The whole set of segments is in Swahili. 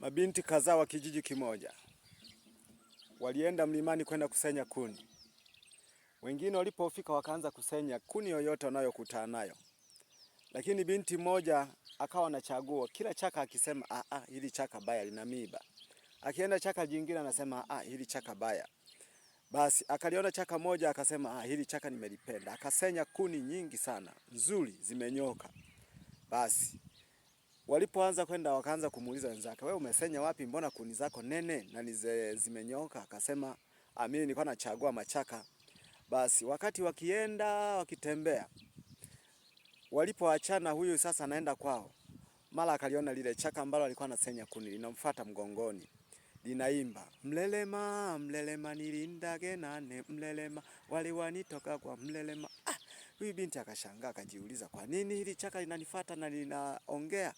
Mabinti kadhaa wa kijiji kimoja walienda mlimani kwenda kusenya kuni. Wengine walipofika wakaanza kusenya kuni yoyote wanayokutana nayo, lakini binti mmoja akawa na chaguo. Kila chaka akisema hili chaka baya lina miiba, akienda chaka jingine anasema hili chaka baya. Basi akaliona chaka moja akasema hili chaka nimelipenda, akasenya kuni nyingi sana nzuri zimenyoka. Basi walipoanza kwenda wakaanza kumuuliza wenzake, wewe umesenya wapi, mbona kuni zako nene na zimenyoka? Akasema mimi nilikuwa nachagua machaka. Basi wakati wakienda wakitembea, walipoachana, huyu sasa anaenda kwao, mara akaliona lile chaka ambalo alikuwa anasenya kuni linamfuata mgongoni, linaimba mlelema mlelema nilindage nane mlelema wale wanitoka kwa mlelema. Huyu binti akashangaa, akajiuliza kwa nini hili chaka linanifuata na linaongea?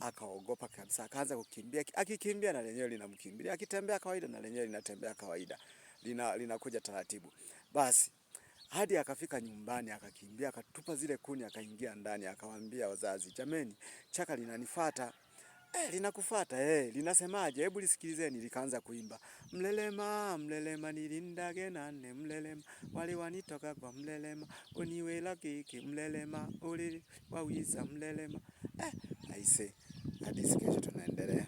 Akaogopa kabisa, akaanza kukimbia. Akikimbia na lenyewe linamkimbilia, akitembea kawaida na lenyewe linatembea kawaida, linakuja taratibu. Basi hadi akafika nyumbani, akakimbia akatupa zile kuni, akaingia ndani, akawaambia wazazi, jameni, chaka linanifuata. Linakufuata linasemaje? Hebu lisikilizeni. Likaanza kuimba mlelema mlelema nilindage nane mlelema wale wanitoka kwa mlelema uniwela kiki mlelema uli wawiza mlelema. Aise, hadi kesho tunaendelea.